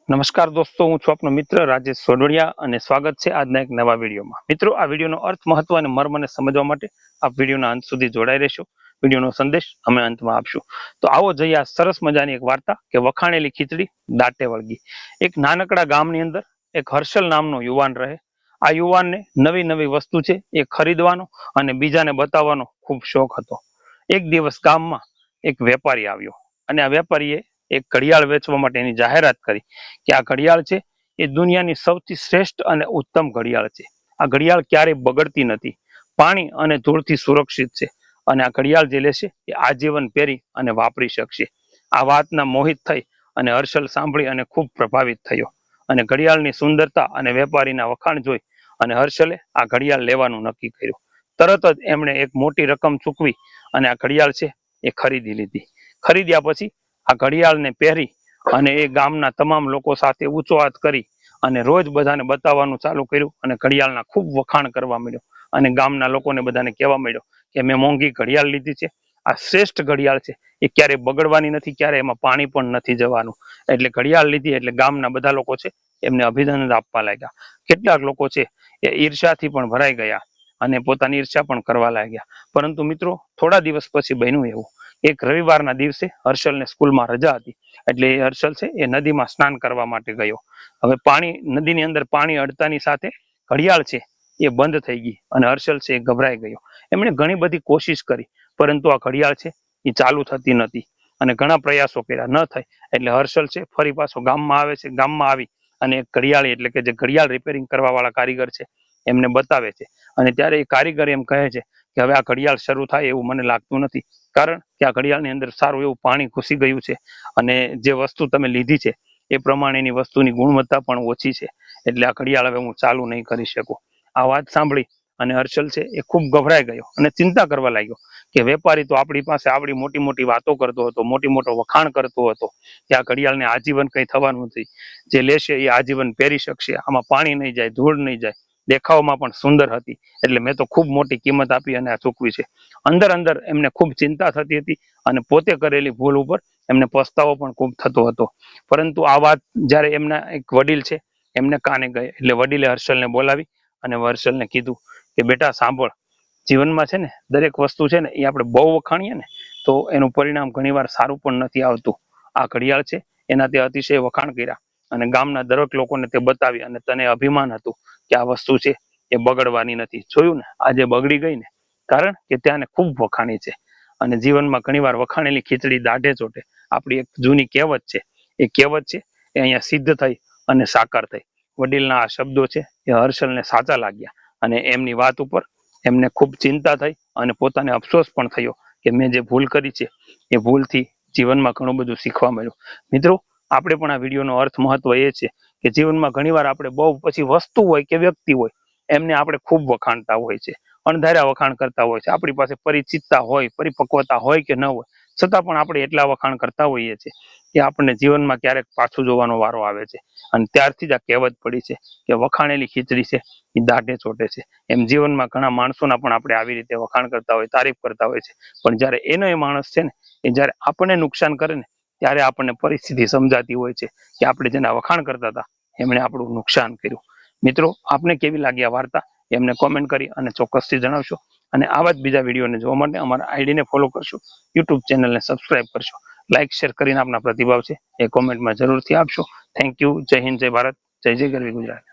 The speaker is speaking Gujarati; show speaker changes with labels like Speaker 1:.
Speaker 1: નમસ્કાર દોસ્તો, હું છું આપનો મિત્ર રાજેશ સોડવડિયા અને સ્વાગત છે આજના એક નવા વિડીયોમાં. મિત્રો, આ વિડીયોનો અર્થ, મહત્વ અને મર્મને સમજવા માટે આપ વિડીયોના અંત સુધી જોડાઈ રહેશો. વિડીયોનો સંદેશ અમે અંતમાં આપશું. તો આવો જઈએ આ સરસ મજાની એક વાર્તા કે વખાણેલી ખીચડી દાટે વળગી. એક નાનકડા ગામની અંદર એક હર્ષલ નામનો યુવાન રહે. આ યુવાનને નવી નવી વસ્તુ છે એ ખરીદવાનો અને બીજાને બતાવવાનો ખૂબ શોખ હતો. એક દિવસ ગામમાં એક વેપારી આવ્યો અને આ વેપારીએ એક ઘડિયાળ વેચવા માટે એની જાહેરાત કરી કે આ ઘડિયાળ છે એ દુનિયાની સૌથી શ્રેષ્ઠ અને ઉત્તમ ઘડિયાળ છે. આ ઘડિયાળ ક્યારેય બગડતી નથી, પાણી અને ધૂળથી સુરક્ષિત છે અને આ ઘડિયાળ જે લેશે એ આજીવન પહેરી અને વાપરી શકશે. આ વાતના મોહિત થઈ અને હર્ષલ સાંભળી અને ખૂબ પ્રભાવિત થયો અને ઘડિયાળની સુંદરતા અને વેપારીના વખાણ જોઈ અને હર્ષલે આ ઘડિયાળ લેવાનું નક્કી કર્યું. તરત જ એમણે એક મોટી રકમ ચૂકવી અને આ ઘડિયાળ છે એ ખરીદી લીધી. ખરીદ્યા પછી આ ઘડિયાળને પહેરી અને એ ગામના તમામ લોકો સાથે ઊંચો હાથ કરી અને રોજ બધાને બતાવવાનું ચાલુ કર્યું અને ઘડિયાળના ખૂબ વખાણ કરવા માંડ્યો અને ગામના લોકોને બધાને કહેવા માંડ્યો કે મેં મોંઘી ઘડિયાળ લીધી છે, આ શ્રેષ્ઠ ઘડિયાળ છે, એ ક્યારેય બગડવાની નથી, ક્યારે એમાં પાણી પણ નથી જવાનું. એટલે ઘડિયાળ લીધી એટલે ગામના બધા લોકો છે એમને અભિનંદન આપવા લાગ્યા. કેટલાક લોકો છે એ ઈર્ષ્યાથી પણ ભરાઈ ગયા અને પોતાની ઈર્ષ્યા પણ કરવા લાગ્યા. પરંતુ મિત્રો, થોડા દિવસ પછી બન્યું એવું, એક રવિવારના દિવસે હર્ષલને સ્કૂલમાં રજા હતી એટલે એ હર્ષલ છે એ નદીમાં સ્નાન કરવા માટે ગયો. હવે નદીની અંદર પાણી અડતાની સાથે ઘડિયાળ છે એ બંધ થઈ ગઈ અને હર્ષલ છે એ ગભરાઈ ગયો. એમણે ઘણી બધી કોશિશ કરી પરંતુ આ ઘડિયાળ છે એ ચાલુ થતી નથી અને ઘણા પ્રયાસો કર્યા, ન થાય એટલે હર્ષલ છે ફરી પાછો ગામમાં આવે છે. ગામમાં આવી અને એક ઘડિયાળી એટલે કે જે ઘડિયાળ રિપેરિંગ કરવા વાળા કારીગર છે એમને બતાવે છે અને ત્યારે એ કારીગર એમ કહે છે કે હવે આ ઘડિયાળ શરૂ થાય એવું મને લાગતું નથી, કારણ કે આ ઘડિયાળની અંદર સારું એવું પાણી ઘૂસી ગયું છે અને જે વસ્તુ તમે લીધી છે એ પ્રમાણેની વસ્તુની ગુણવત્તા પણ ઓછી છે, એટલે આ ઘડિયાળ હવે હું ચાલુ નહીં કરી શકું. આ વાત સાંભળી અને હર્ષલ છે એ ખૂબ ગભરાઈ ગયો અને ચિંતા કરવા લાગ્યો કે વેપારી તો આપણી પાસે આવડી મોટી મોટી વાતો કરતો હતો, મોટી મોટો વખાણ કરતો હતો કે આ ઘડિયાળને આજીવન કંઈ થવાનું નથી, જે લેશે એ આજીવન પહેરી શકશે, આમાં પાણી નહીં જાય, ધૂળ નહીં જાય, દેખાવમાં પણ સુંદર હતી, એટલે મેં તો ખૂબ મોટી કિંમત આપી અને આ ચૂકવી છે. અંદર અંદર એમને ખૂબ ચિંતા થતી હતી અને પોતે કરેલી ભૂલ ઉપર એમને પસ્તાવો પણ ખૂબ થતો હતો. પરંતુ આ વાત જ્યારે એમના એક વડીલ છે એમને કાને ગઈ એટલે વડીલે હર્ષલને બોલાવી અને હર્ષલને કીધું કે બેટા સાંભળ, જીવનમાં છે ને દરેક વસ્તુ છે ને એ આપણે બહુ વખાણીએ ને તો એનું પરિણામ ઘણીવાર સારું પણ નથી આવતું. આ ઘડિયાળ છે એના તે અતિશય વખાણ કર્યા અને ગામના દરેક લોકોને તે બતાવી અને તને અભિમાન હતું કે આ વસ્તુ છે એ બગડવાની નથી. જોયું ને, આજે બગડી ગઈ ને, કારણ કે ત્યાંને ખૂબ વખાણી છે. અને જીવનમાં ઘણીવાર વખાણેલી ખીચડી દાઢે ચોટે, આપણી એક જૂની કહેવત છે, એ કહેવત છે એ અહીંયા સિદ્ધ થઈ અને સાકાર થઈ. વડીલના આ શબ્દો છે એ હર્ષલને સાચા લાગ્યા અને એમની વાત ઉપર એમને ખૂબ ચિંતા થઈ અને પોતાને અફસોસ પણ થયો કે મેં જે ભૂલ કરી છે એ ભૂલથી જીવનમાં ઘણું બધું શીખવા મળ્યું. મિત્રો, આપણે પણ આ વિડીયોનો અર્થ, મહત્વ એ છે કે જીવનમાં ઘણીવાર આપણે બહુ પછી વસ્તુ હોય કે વ્યક્તિ હોય એમને આપણે ખૂબ વખાણતા હોય છે, અણધાર્યા વખાણ કરતા હોય છે. આપણી પાસે પરિચિતતા હોય, પરિપક્વતા હોય કે ન હોય, છતાં પણ આપણે એટલા વખાણ કરતા હોઈએ છીએ કે આપણને જીવનમાં ક્યારેક પાછું જોવાનો વારો આવે છે. અને ત્યારથી જ આ કહેવત પડી છે કે વખાણેલી ખીચડી છે એ દાઢે ચોટે છે. એમ જીવનમાં ઘણા માણસોના પણ આપણે આવી રીતે વખાણ કરતા હોય, તારીફ કરતા હોય છે, પણ જ્યારે એનો એ માણસ છે ને એ જ્યારે આપણને નુકસાન કરે ને ત્યારે આપણને પરિસ્થિતિ સમજાતી હોય છે કે આપણે જેના વખાણ કરતા હતા એમણે આપણું નુકસાન કર્યું. મિત્રો, આપને કેવી લાગી આ વાર્તા એમને કોમેન્ટ કરી અને ચોક્કસથી જણાવશો અને આવા જ બીજા વિડીયોને જોવા માટે અમારા આઈડીને ફોલો કરશો, યુટ્યુબ ચેનલને સબસ્ક્રાઇબ કરશો, લાઇક શેર કરીને આપના પ્રતિભાવ છે એ કોમેન્ટમાં જરૂરથી આપશો. Thank you. જય હિન્દ, જય ભારત, જય જય ગરવી ગુજરાત.